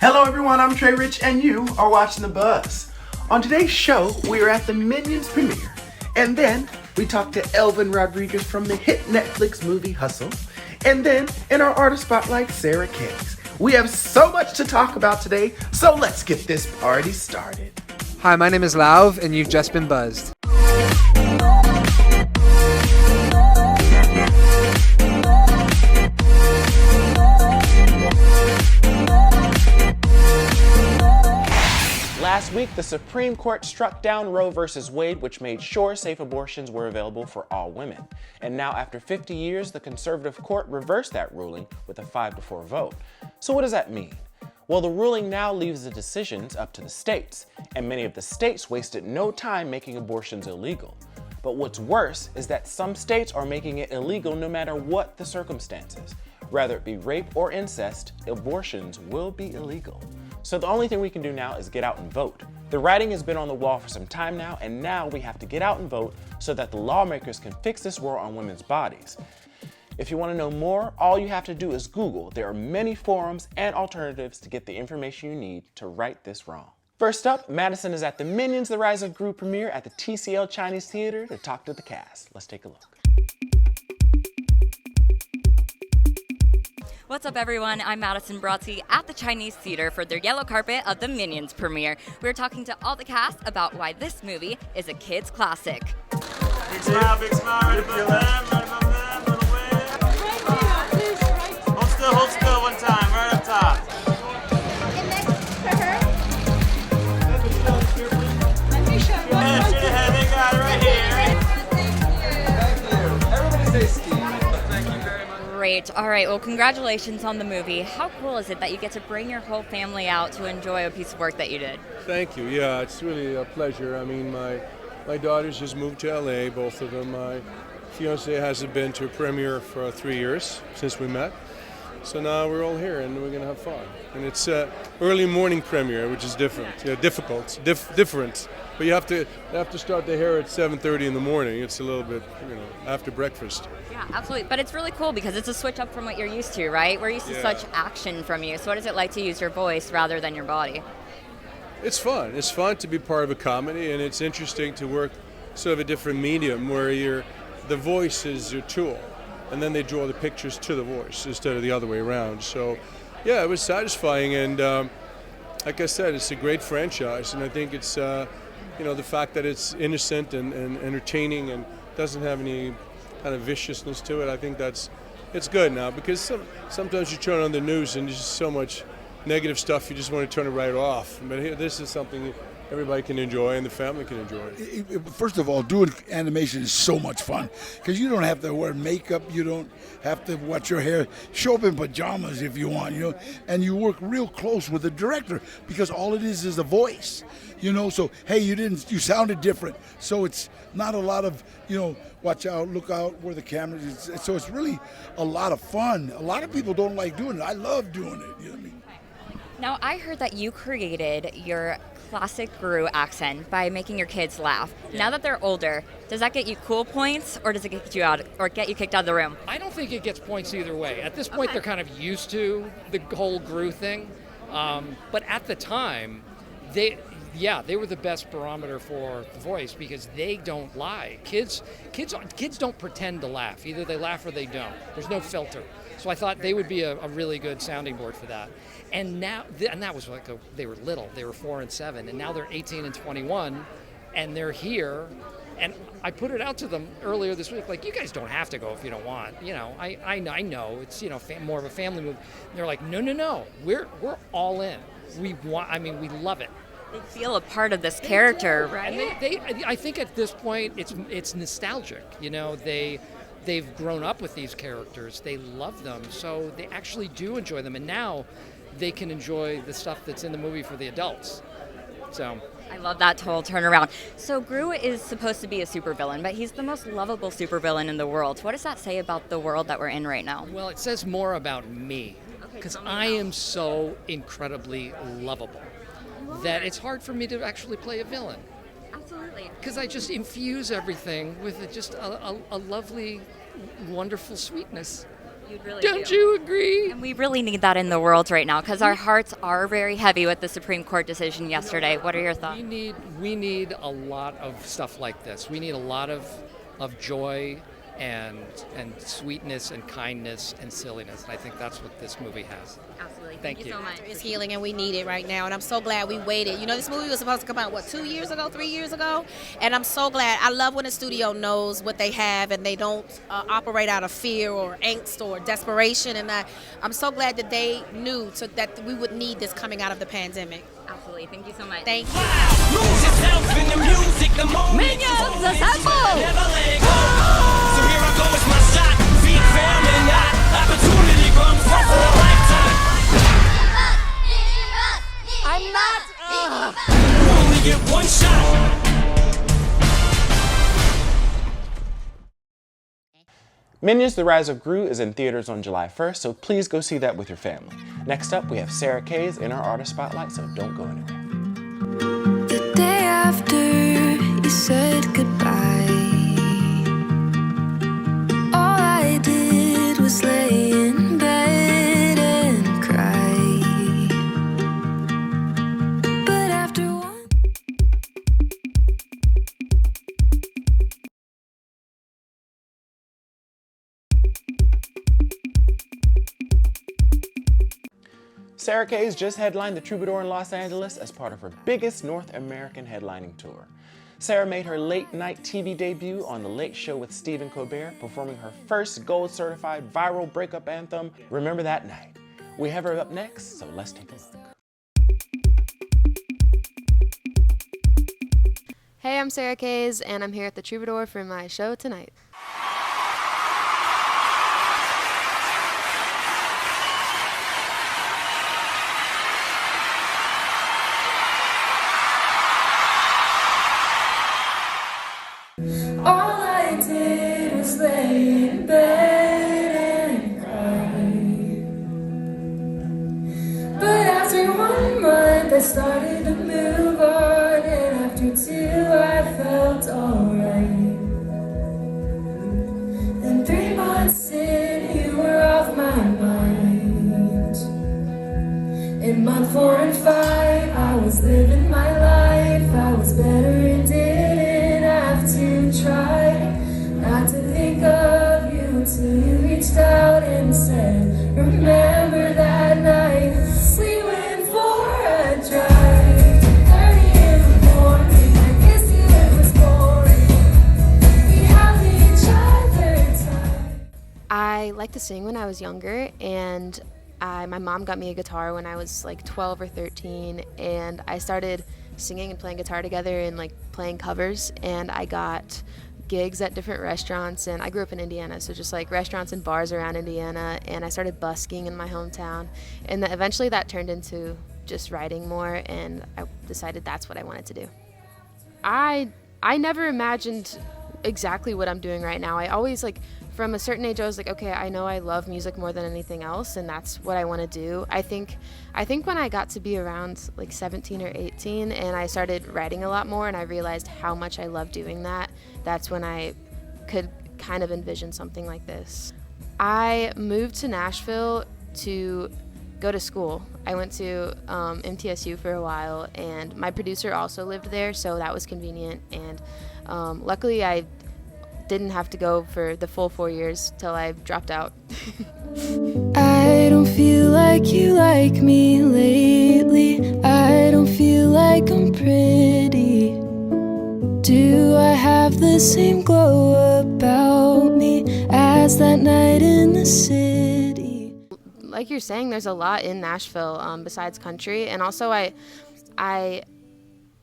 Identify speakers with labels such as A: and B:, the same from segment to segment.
A: Hello everyone, I'm Trey Rich and you are watching The Buzz. On today's show, we are at the Minions premiere. And then we talk to Elvin Rodriguez from the hit Netflix movie Hustle. And then in our artist spotlight, Sara Cakes. We have so much to talk about today, so let's get this party started.
B: Hi, my name is Lauv and you've just been buzzed.
C: Last week, the Supreme Court struck down Roe v. Wade, which made sure safe abortions were available for all women. And now, after 50 years, the conservative court reversed that ruling with a 5-4 vote. So what does that mean? Well, the ruling now leaves the decisions up to the states, and many of the states wasted no time making abortions illegal. But what's worse is that some states are making it illegal no matter what the circumstances. Whether it be rape or incest, abortions will be illegal. So the only thing we can do now is get out and vote. The writing has been on the wall for some time now, and now we have to get out and vote so that the lawmakers can fix this war on women's bodies. If you want to know more, all you have to do is Google. There are many forums and alternatives to get the information you need to right this wrong. First up, Madison is at the Minions: The Rise of Gru premiere at the TCL Chinese Theater to talk to the cast. Let's take a look.
D: What's up, everyone? I'm Madison Brodsky at the Chinese Theater for their yellow carpet of the Minions premiere. We're talking to all the cast about why this movie is a kid's classic.
E: Big smile, big smile. Right above them, right above them, little wave. Hold still one time, right up top.
F: And next to her.
E: Yeah, straight ahead, they got it right here.
B: Everybody say Steve. Thank you very much.
D: Great. All right. Well, congratulations on the movie. How cool is it that you get to bring your whole family out to enjoy a piece of work that you did?
G: Thank you. Yeah, it's really a pleasure. I mean, my daughters just moved to LA, both of them. My fiance hasn't been to a premiere for 3 years since we met. So now we're all here and we're going to have fun. And it's early morning premiere, which is different. Yeah, difficult, different. But you have to start the hair at 7:30 in the morning. It's a little bit, after breakfast.
D: Yeah, absolutely. But it's really cool because it's a switch up from what you're used to, right? We're used to such action from you. So what is it like to use your voice rather than your body?
G: It's fun. It's fun to be part of a comedy, and it's interesting to work sort of a different medium where the voice is your tool, and then they draw the pictures to the voice instead of the other way around. So, yeah, it was satisfying, and like I said, it's a great franchise, and I think it's the fact that it's innocent and entertaining and doesn't have any kind of viciousness to it. I think it's good now, because sometimes you turn on the news and there's just so much negative stuff, you just want to turn it right off. But here, this is something everybody can enjoy and the family can enjoy.
H: First of all, doing animation is so much fun because you don't have to wear makeup, you don't have to watch your hair, show up in pajamas if you want, and you work real close with the director because all it is a voice, so hey, you sounded different, so it's not a lot of, watch out, look out where the camera is, so it's really a lot of fun. A lot of people don't like doing it. I love doing it, you know what I mean?
D: Now, I heard that you created your classic Gru accent by making your kids laugh. Now that they're older, does that get you cool points, or does it get you kicked out of the room?
I: I don't think it gets points either way. At this point, they're kind of used to the whole Gru thing. But at the time, they were the best barometer for the voice because they don't lie. Kids don't pretend to laugh. Either they laugh or they don't. There's no filter. So I thought they would be a really good sounding board for that. And now, and that was they were little. They were 4 and 7, and now they're 18 and 21, and they're here. And I put it out to them earlier this week, like, you guys don't have to go if you don't want. I know it's more of a family move. And they're like, no, we're all in. We love it.
D: They feel a part of this character, right?
I: And I think at this point it's nostalgic. They've grown up with these characters. They love them, so they actually do enjoy them. And now they can enjoy the stuff that's in the movie for the adults. So
D: I love that total turnaround. So Gru is supposed to be a supervillain, but he's the most lovable supervillain in the world. What does that say about the world that we're in right now?
I: Well, it says more about me, because I am so incredibly lovable that it's hard for me to actually play a villain.
D: Absolutely.
I: Because I just infuse everything with just a lovely, wonderful sweetness.
D: You really
I: Don't
D: do.
I: you agree?
D: And we really need that in the world right now because our hearts are very heavy with the Supreme Court decision yesterday. What are your thoughts?
I: We need a lot of stuff like this. We need a lot of joy and sweetness and kindness and silliness. And I think that's what this movie has.
D: Absolutely.
I: Thank you
D: so much.
F: It's healing, and we need it right now. And I'm so glad we waited. You know, this movie was supposed to come out, 2 years ago, 3 years ago? And I'm so glad. I love when a studio knows what they have and they don't operate out of fear or angst or desperation. And I'm so glad that they knew that we would need this coming out of the pandemic.
D: Absolutely. Thank you so much.
F: Thank you.
J: Lose yourself in the music, the moment.
D: Minions, assemble!
J: Never let it go. So here I go, it's my shot. Feet fail and not. Opportunity comes once in a lifetime.
D: I'm not.
J: You only get one shot.
C: Minions: The Rise of Gru is in theaters on July 1st, so please go see that with your family. Next up, we have Sara Kay's in our artist spotlight, so don't go anywhere.
K: The day after you said goodbye, all I did was lay in bed and cry. But after one
C: Sara Kay's just headlined the Troubadour in Los Angeles as part of her biggest North American headlining tour. Sara made her late-night TV debut on The Late Show with Stephen Colbert, performing her first gold-certified viral breakup anthem, Remember That Night. We have her up next, so let's take a look.
L: Hey, I'm Sara Kays, and I'm here at the Troubadour for my show tonight.
K: all I did was lay in bed and cry. But after 1 month I started to move on, and after 2 I felt alright. Then 3 months in you were off my mind. In month 4 and 5 I was living my life. I was better and didn't have to try not to think of you till you reached out and said, remember that night we went for a drive. 30 in the morning, I guess it was boring. We held each other tight.
L: I liked to sing when I was younger, and my mom got me a guitar when I was like 12 or 13, and I started singing and playing guitar together and like playing covers, and I got gigs at different restaurants. And I grew up in Indiana, so just like restaurants and bars around Indiana, and I started busking in my hometown, and eventually that turned into just writing more, and I decided that's what I wanted to do. I never imagined exactly what I'm doing right now. I always from a certain age I was like, okay, I know I love music more than anything else, and that's what I want to do. I think when I got to be around like 17 or 18 and I started writing a lot more and I realized how much I love doing that, that's when I could kind of envision something like this. I moved to Nashville to go to school. I went to MTSU for a while, and my producer also lived there, so that was convenient. And luckily I didn't have to go for the full 4 years till I dropped out.
K: I don't feel like you like me lately. I don't feel like I'm pretty. Do I have the same glow about me as that night in the city?
L: Like you're saying, there's a lot in Nashville besides country, and also I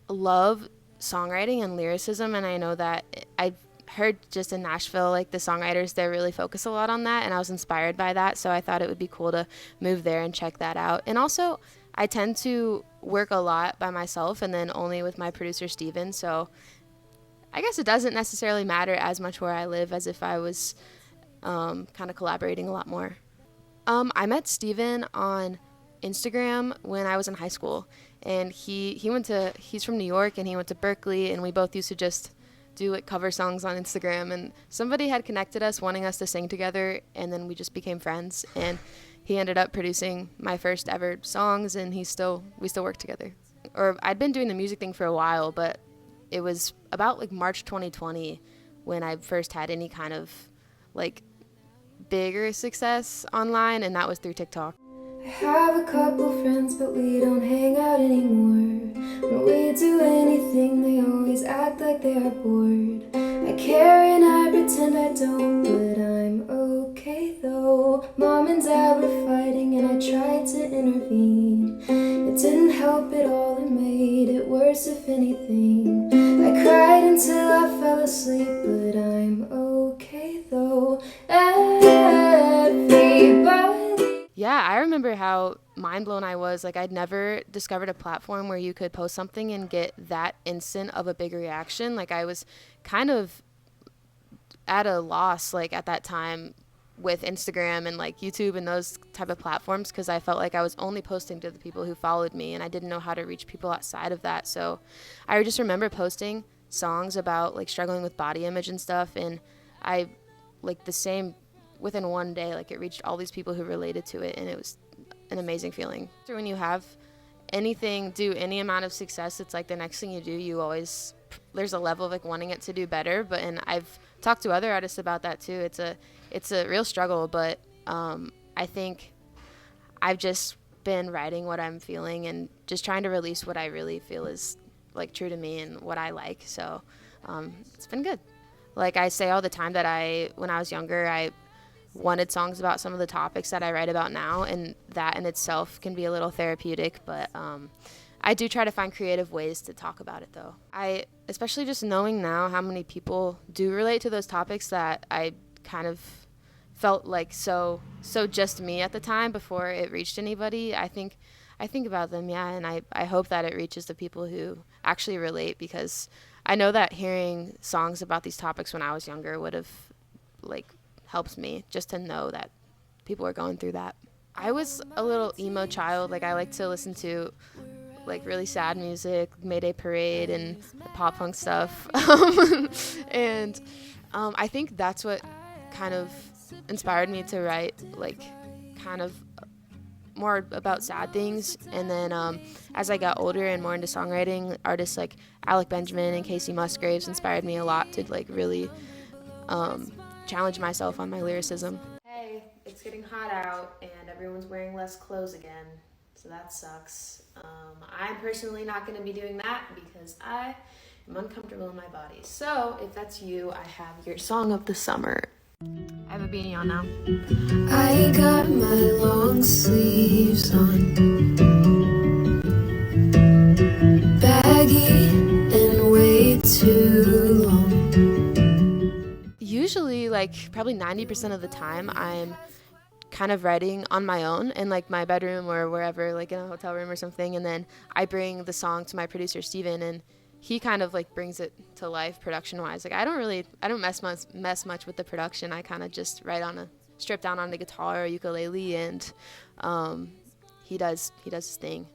L: love songwriting and lyricism, and I know that I've heard just in Nashville, like the songwriters there really focus a lot on that, and I was inspired by that, so I thought it would be cool to move there and check that out. And also, I tend to work a lot by myself and then only with my producer Steven, so I guess it doesn't necessarily matter as much where I live as if I was kind of collaborating a lot more. I met Steven on Instagram when I was in high school, and he's from New York, and he went to Berkeley, and we both used to just do like cover songs on Instagram, and somebody had connected us wanting us to sing together, and then we just became friends, and he ended up producing my first ever songs, and we still work together. Or I'd been doing the music thing for a while, but it was about like March 2020 when I first had any kind of like bigger success online, and that was through TikTok.
K: I have a couple friends, but we don't hang out anymore. When we do anything, they always act like they are bored. I care and I pretend I don't, but I'm okay though. Mom and Dad were fighting and I tried to intervene. It didn't help at all, it made it worse if anything. I cried until I fell asleep, but I'm okay though. Everybody.
L: Yeah, I remember how mind blown I was. Like, I'd never discovered a platform where you could post something and get that instant of a big reaction. Like, I was kind of at a loss, like, at that time with Instagram and, like, YouTube and those type of platforms, because I felt like I was only posting to the people who followed me, and I didn't know how to reach people outside of that. So I just remember posting songs about, like, struggling with body image and stuff, and I, like, within one day, like, it reached all these people who related to it, and it was an amazing feeling. So when you have do any amount of success, it's like the next thing you do, there's a level of like wanting it to do better. And I've talked to other artists about that too. It's a real struggle, but I think I've just been writing what I'm feeling and just trying to release what I really feel is like true to me and what I like. So it's been good. Like I say all the time that when I was younger, I wanted songs about some of the topics that I write about now, and that in itself can be a little therapeutic, but I do try to find creative ways to talk about it though. Especially just knowing now how many people do relate to those topics that I kind of felt like so just me at the time before it reached anybody. I think about them, yeah, and I hope that it reaches the people who actually relate, because I know that hearing songs about these topics when I was younger would have like helps me just to know that people are going through that. I was a little emo child. Like I like to listen to like really sad music, Mayday Parade and pop punk stuff. And I think that's what kind of inspired me to write like kind of more about sad things. And then as I got older and more into songwriting, artists like Alec Benjamin and Casey Musgraves inspired me a lot to like really challenge myself on my lyricism. Hey, it's getting hot out and everyone's wearing less clothes again, so that sucks. I'm personally not going to be doing that because I am uncomfortable in my body. So if that's you, I have your song of the summer. I have a beanie on now.
K: I got my long sleeves on, baggy and way too long.
L: Usually, like, probably 90% of the time, I'm kind of writing on my own in, like, my bedroom or wherever, like, in a hotel room or something, and then I bring the song to my producer, Steven, and he kind of, like, brings it to life production-wise. Like, I don't mess much with the production. I kind of just strip down on the guitar or ukulele, and he does his thing.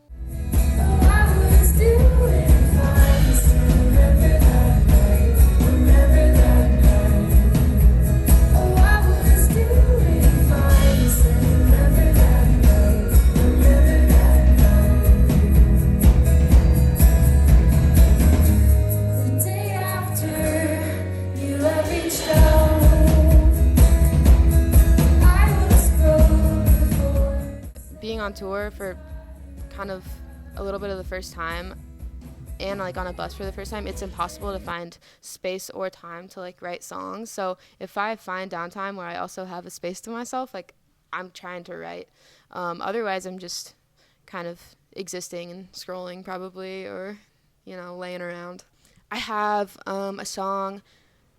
L: Being on tour for kind of a little bit of the first time and like on a bus for the first time, it's impossible to find space or time to like write songs. So if I find downtime where I also have a space to myself, like I'm trying to write. Otherwise I'm just kind of existing and scrolling probably, or, laying around. I have a song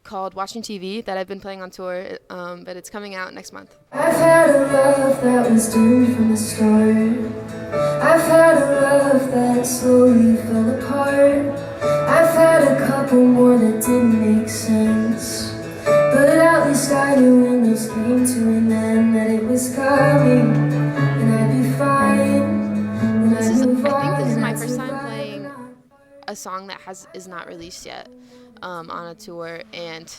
L: called Watching TV that I've been playing on tour, but it's coming out next month.
K: I've had a love that was doomed from the start. I've had a love that slowly fell apart. I've had a couple more that didn't make sense, but at least I knew when those came to an end that it was coming, and I'd be fine. I think
L: this is my first time playing a song that is not released yet. on a tour, and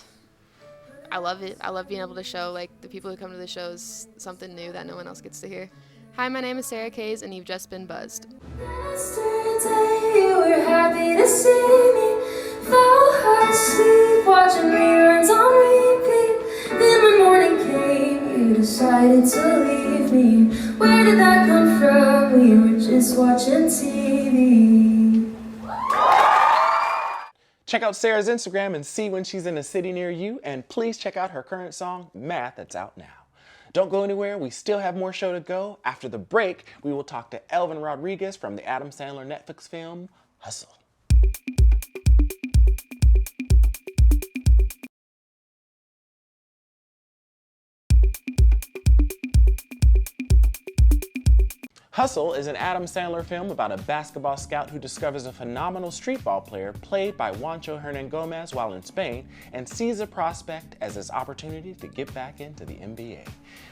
L: I love it. I love being able to show like the people who come to the shows something new that no one else gets to hear. Hi, my name is Sara Kays, and you've just been buzzed.
K: Yesterday you were happy to see me, fell hard asleep watching reruns on repeat. Then when morning came, you decided to leave me. Where did that come from? We were just watching TV.
C: Check out Sarah's Instagram and see when she's in a city near you, and please check out her current song, Math, that's out now. Don't go anywhere, we still have more show to go. After the break, we will talk to Elvin Rodriguez from the Adam Sandler Netflix film, Hustle. Hustle is an Adam Sandler film about a basketball scout who discovers a phenomenal street ball player played by Juancho Hernan-Gomez while in Spain and sees a prospect as his opportunity to get back into the NBA.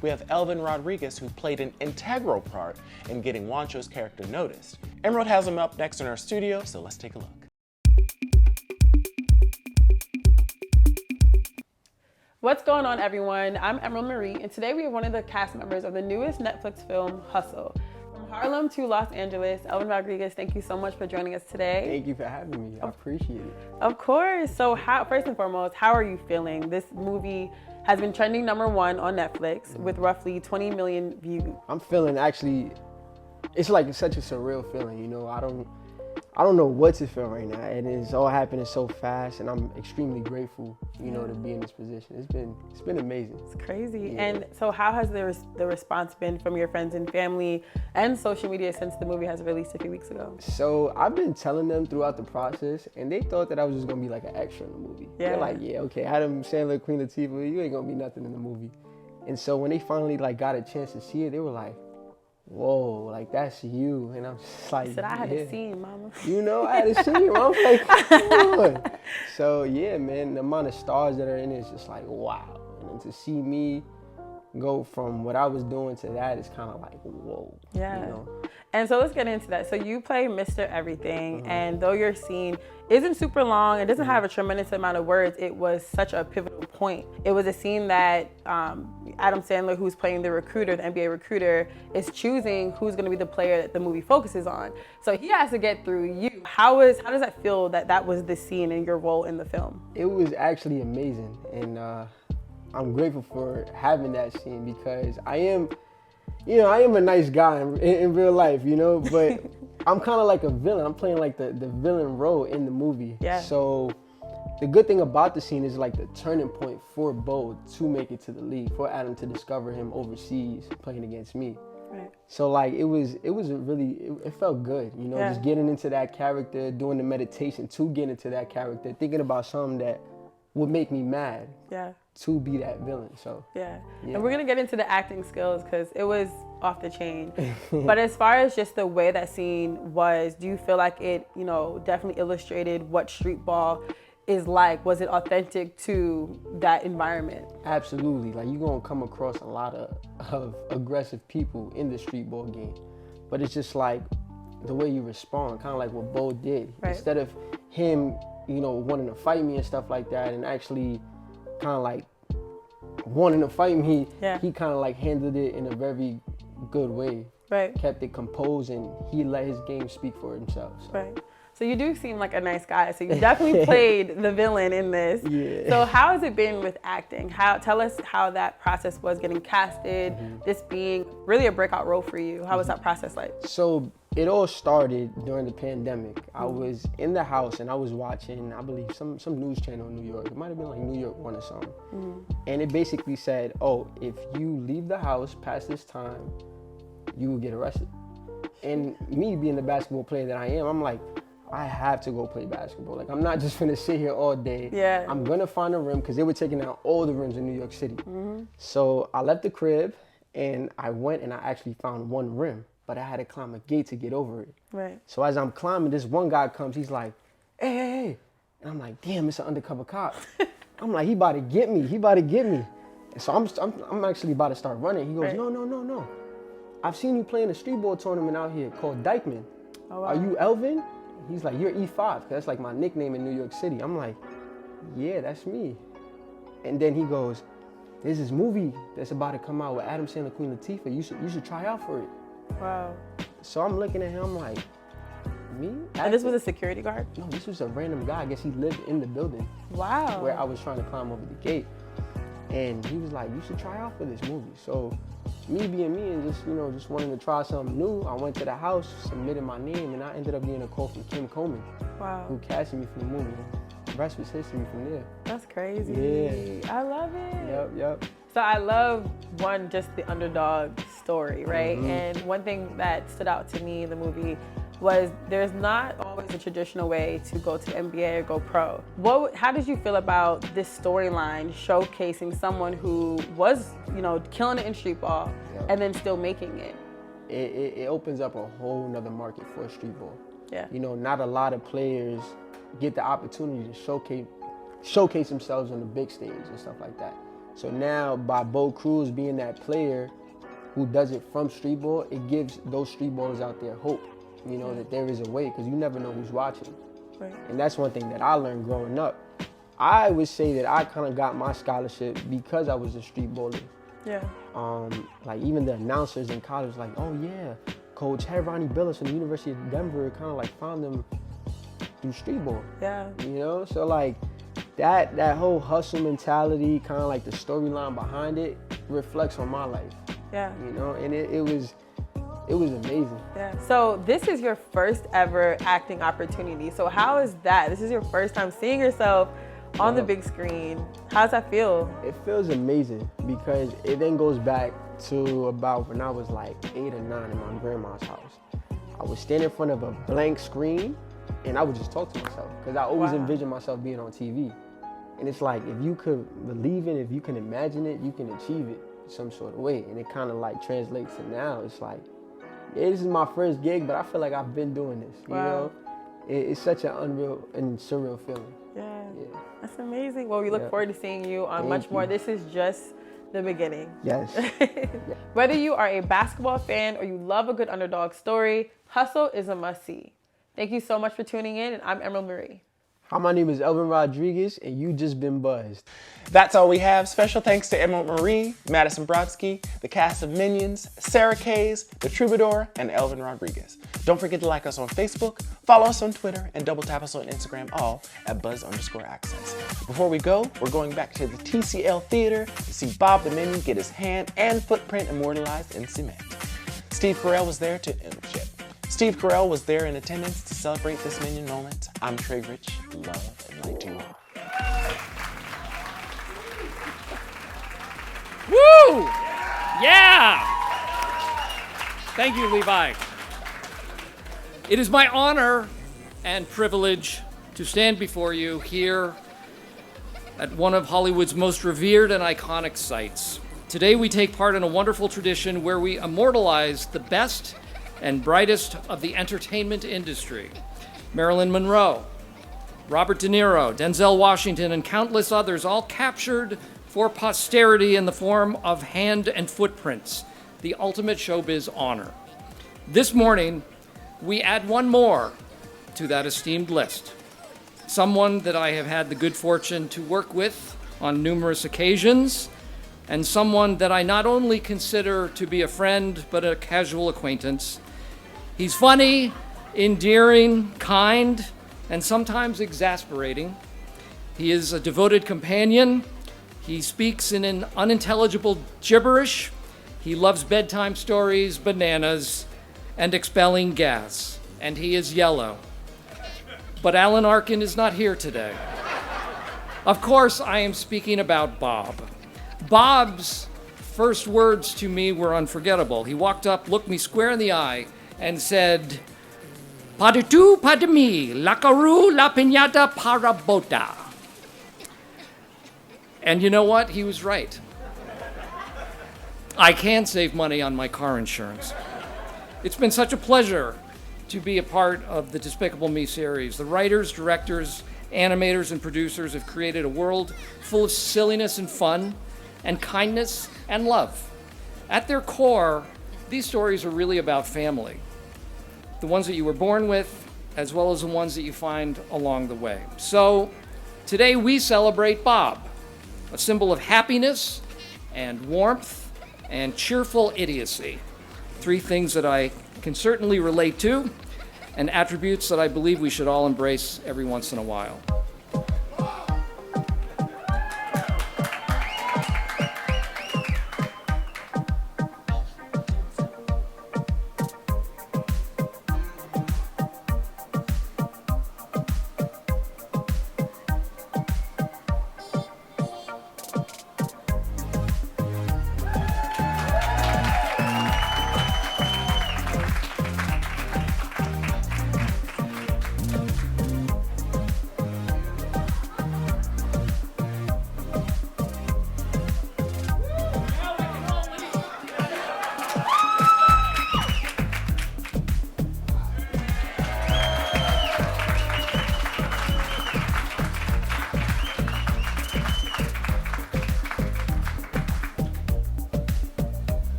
C: We have Elvin Rodriguez, who played an integral part in getting Juancho's character noticed. Emerald has him up next in our studio, so let's take a look.
M: What's going on, everyone? I'm Emerald Marie, and today we have one of the cast members of the newest Netflix film, Hustle. From Harlem to Los Angeles, Elvin Rodriguez, thank you so much for joining us today.
N: Thank you for having me. I appreciate it.
M: Of course. So first and foremost, how are you feeling? This movie has been trending #1 on Netflix with roughly 20 million views.
N: I'm feeling actually, it's like such a surreal feeling, you know. I don't know what to feel right now, and it's all happening so fast, and I'm extremely grateful, you know, to be in this position. It's been amazing.
M: It's crazy.
N: Yeah.
M: And so how has the response been from your friends and family and social media since the movie has released a few weeks ago?
N: So I've been telling them throughout the process, and they thought that I was just gonna be like an extra in the movie.
M: Yeah.
N: They're like, yeah, okay, Adam Sandler, Queen Latifah, you ain't gonna be nothing in the movie. And so when they finally like got a chance to see it, they were like, whoa, like that's you. And I'm just like,
M: I said, I had
N: yeah.
M: a scene, mama.
N: You know, I had a scene. I'm like, come on. So yeah, man, the amount of stars that are in it is just like, wow. And then to see me go from what I was doing to that is kind of like, whoa.
M: Yeah.
N: You know?
M: And so let's get into that. So you play Mr. Everything, and though your scene isn't super long, it doesn't have a tremendous amount of words, it was such a pivotal point. It was a scene that Adam Sandler, who's playing the recruiter, the NBA recruiter, is choosing who's going to be the player that the movie focuses on. So he has to get through you. How does that feel that was the scene in your role in the film?
N: It was actually amazing, and I'm grateful for having that scene because I am a nice guy in real life, you know, but I'm kind of like a villain. I'm playing like the villain role in the movie.
M: Yeah.
N: So the good thing about the scene is like the turning point for Bo to make it to the league, for Adam to discover him overseas playing against me.
M: Right.
N: So like it felt good, you know, just getting into that character, doing the meditation to get into that character, thinking about something that would make me mad.
M: Yeah.
N: To be that villain, so.
M: Yeah, and we're gonna get into the acting skills because it was off the chain. But as far as just the way that scene was, do you feel like it, you know, definitely illustrated what street ball is like? Was it authentic to that environment?
N: Absolutely, like you're gonna come across a lot of aggressive people in the street ball game, but it's just like the way you respond, kind of like what Bo did.
M: Right.
N: Instead of him, you know, wanting to fight me and stuff like that, and actually kind of like wanting to fight me, he kind of like handled it in a very good way.
M: Right.
N: Kept it composed, and he let his game speak for himself. So.
M: Right. So you do seem like a nice guy. So you definitely played the villain in this.
N: Yeah.
M: So how has it been with acting? Tell us how that process was getting casted, this being really a breakout role for you. How was that process like?
N: So it all started during the pandemic. I was in the house and I was watching, I believe, some news channel in New York. It might have been like New York 1 or something. And it basically said, oh, if you leave the house past this time, you will get arrested. And me being the basketball player that I am, I'm like, I have to go play basketball. Like, I'm not just gonna sit here all day.
M: Yeah.
N: I'm gonna find a rim, because they were taking out all the rims in New York City. So I left the crib and I went and I actually found one rim, but I had to climb a gate to get over it.
M: Right.
N: So as I'm climbing, this one guy comes, he's like, hey, hey, hey. And I'm like, damn, it's an undercover cop. I'm like, he about to get me, And so I'm actually about to start running. He goes, no. I've seen you playing a street ball tournament out here called Dykeman.
M: Oh, wow.
N: Are you Elvin? He's like, you're E5, 'cause that's like my nickname in New York City. I'm like, yeah, that's me. And then he goes, there's this movie that's about to come out with Adam Sandler, Queen Latifah. You should try out for it.
M: Wow.
N: So I'm looking at him like, me?
M: And this was a security guard?
N: No, this was a random guy. I guess he lived in the building.
M: Wow.
N: Where I was trying to climb over the gate. And he was like, you should try out for this movie. So me being me and just wanting to try something new, I went to the house, submitted my name, and I ended up getting a call from Kim Coleman.
M: Wow.
N: Who casted me for the movie. The rest was history from there.
M: That's crazy.
N: Yeah.
M: I love it.
N: Yep.
M: So I love, one, just the underdog story, right?
N: Mhm.
M: And one thing that stood out to me in the movie was there's not always a traditional way to go to the NBA or go pro. How did you feel about this storyline showcasing someone who was, killing it in street ball and then still making it?
N: It opens up a whole nother market for street ball.
M: Yeah.
N: Not a lot of players get the opportunity to showcase themselves on the big stage and stuff like that. So now by Bo Cruz being that player who does it from street ball, it gives those street ballers out there hope. That there is a way, because you never know who's watching.
M: Right.
N: And that's one thing that I learned growing up. I would say that I kind of got my scholarship because I was a street baller.
M: Yeah.
N: Like even the announcers in college, like, oh yeah, Coach Ronnie Billis from the University of Denver kind of like found them through street ball.
M: Yeah.
N: So like that whole hustle mentality, kind of like the storyline behind it, reflects on my life.
M: Yeah.
N: And it was amazing.
M: Yeah. So this is your first ever acting opportunity. So how is that? This is your first time seeing yourself on the big screen. How does that feel?
N: It feels amazing because it then goes back to about when I was like 8 or 9 in my grandma's house. I would stand in front of a blank screen and I would just talk to myself because I always envisioned myself being on TV. And it's like, if you could believe it, if you can imagine it, you can achieve it some sort of way. And it kind of like translates to now. It's like, yeah, this is my first gig, but I feel like I've been doing this. It's such an unreal and surreal feeling.
M: Yeah. That's amazing. Well, we look forward to seeing you on much more. This is just the beginning.
N: Yes.
M: Whether you are a basketball fan or you love a good underdog story, Hustle is a must-see. Thank you so much for tuning in, and I'm Emerald Marie.
N: Hi, my name is Elvin Rodriguez, and you just been buzzed.
C: That's all we have. Special thanks to Emerald Marie, Madison Brodsky, the cast of Minions, Sara Kays, The Troubadour, and Elvin Rodriguez. Don't forget to like us on Facebook, follow us on Twitter, and double tap us on Instagram, all at Buzz_Access. Before we go, we're going back to the TCL Theater to see Bob the Minion get his hand and footprint immortalized in cement. Steve Carell was there in attendance to celebrate this Minion moment. I'm Trey Rich. Love and light to you all.
I: Woo! Yeah! Thank you, Levi. It is my honor and privilege to stand before you here at one of Hollywood's most revered and iconic sites. Today we take part in a wonderful tradition where we immortalize the best and brightest of the entertainment industry. Marilyn Monroe, Robert De Niro, Denzel Washington, and countless others, all captured for posterity in the form of hand and footprints, the ultimate showbiz honor. This morning, we add one more to that esteemed list. Someone that I have had the good fortune to work with on numerous occasions, and someone that I not only consider to be a friend, but a casual acquaintance. He's funny, endearing, kind, and sometimes exasperating. He is a devoted companion. He speaks in an unintelligible gibberish. He loves bedtime stories, bananas, and expelling gas. And he is yellow. But Alan Arkin is not here today. Of course, I am speaking about Bob. Bob's first words to me were unforgettable. He walked up, looked me square in the eye, and said, "Pas de tout, pas de mi, la carou, la piñata parabota." And you know what? He was right. I can save money on my car insurance. It's been such a pleasure to be a part of the Despicable Me series. The writers, directors, animators, and producers have created a world full of silliness and fun, and kindness and love. At their core, these stories are really about family. The ones that you were born with, as well as the ones that you find along the way. So, Today we celebrate Bob, a symbol of happiness and warmth and cheerful idiocy. 3 things that I can certainly relate to, and attributes that I believe we should all embrace every once in a while.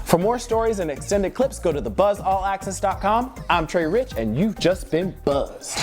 C: For more stories and extended clips, go to thebuzzallaccess.com. I'm Trey Rich, and you've just been buzzed.